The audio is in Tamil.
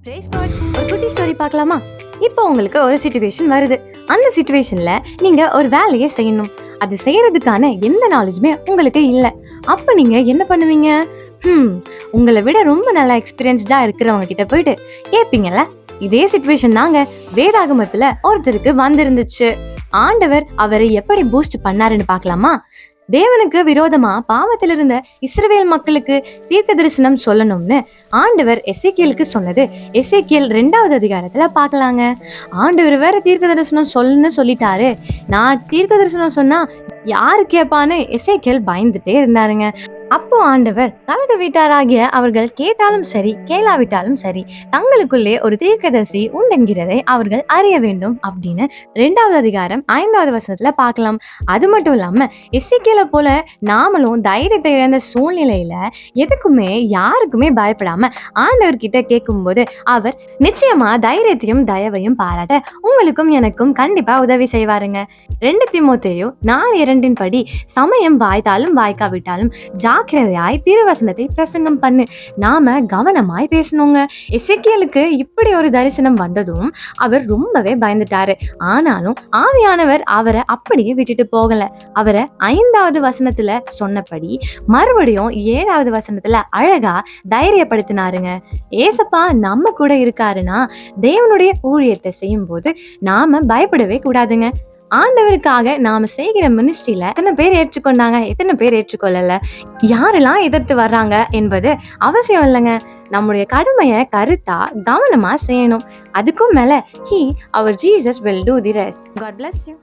Praise God. ஒரு குட்டி ஸ்டோரி பார்க்கலாமா? இப்போ உங்களுக்கு ஒரு சிச்சுவேஷன் வருது. அந்த சிச்சுவேஷன்ல நீங்க ஒரு வேலையை செய்யணும். அது செய்யறதுக்கான எந்த நாலேஜுமே உங்களுக்கு இல்ல. அப்ப நீங்க என்ன பண்ணுவீங்க? உங்களை விட ரொம்ப நல்லா எக்ஸ்பீரியன்ஸ்டா இருக்கிறவங்க கிட்ட போயிட்டு கேட்பீங்கல்ல. இதே சிச்சுவேஷன் தாங்க வேதாகமத்துல ஒருத்தருக்கு வந்திருந்துச்சு. ஆண்டவர் அவரை எப்படி பூஸ்ட் பண்ணாருன்னு பார்க்கலாமா? தேவனுக்கு விரோதமா பாவத்தில் இருந்த இஸ்ரவேல் மக்களுக்கு தீர்க்க தரிசனம் சொல்லணும்னு ஆண்டவர் எசேக்கியலுக்கு சொன்னது எசேக்கியல் 2வது அதிகாரத்துல பாக்கலாங்க. ஆண்டவர் வேற தீர்க்க தரிசனம் சொல்லுன்னு சொல்லிட்டாரு. நான் தீர்க்க தரிசனம் சொன்னா யாரு கேட்பான்னு எசேக்கியல் பயந்துட்டே இருந்தாருங்க. அப்போ ஆண்டவர் கலக வீட்டாராகிய அவர்கள் கேட்டாலும் சரி கேளாவிட்டாலும் சரி தங்களுக்குள்ளே ஒரு தீர்க்கதரிசி உண்டென்கிறதை அவர்கள் அறிய வேண்டும் அப்படின்னு 2வது அதிகாரம் 5வது வசனத்துல பார்க்கலாம். அது மட்டும் இல்லாம எசேக்கியேலை போல நாமளும் தைரியத்தை இழந்த சூழ்நிலையில எதுக்குமே யாருக்குமே பயப்படாம ஆண்டவர் கிட்ட கேட்கும்போது அவர் நிச்சயமா தைரியத்தையும் தயவையும் பாராட்ட உங்களுக்கும் எனக்கும் கண்டிப்பா உதவி செய்வாருங்க. 2 தீமோத்தேயு 4:2 படி சமயம் வாய்த்தாலும் வாய்க்காவிட்டாலும் ஜாக்கிரதையாய் திருவசனத்தை பிரசங்கம் பண்ணு. நாம கவனமாய் பேசணுங்க. எசேக்கியேலுக்கு இப்படி ஒரு தரிசனம் வந்ததும் அவர் ரொம்பவே பயந்துட்டாரு. ஆனாலும் ஆவியானவர் அவரை அப்படியே விட்டுட்டு போகல. அவரை 5வது வசனத்துல சொன்னபடி மறுபடியும் 7வது வசனத்துல அழகா தைரியப்படுத்தினாருங்க. ஏசப்பா நம்ம கூட இருக்காருன்னா தேவனுடைய ஊழியத்தை செய்யும் போது நாம பயப்படவே கூடாதுங்க. ஆண்டவருக்காக நாம செய்கிற மினிஸ்ட்ரியில எத்தனை பேர் ஏற்றுக்கொண்டாங்க, எத்தனை பேர் ஏற்றுக்கொள்ளல, யாரெல்லாம் எதிர்த்து வர்றாங்க என்பது அவசியம் இல்லைங்க. நம்முடைய கடமையை கருத்தா கவனமா செய்யணும். அதுக்கும் மேல அவர் Jesus will do the rest. God bless you.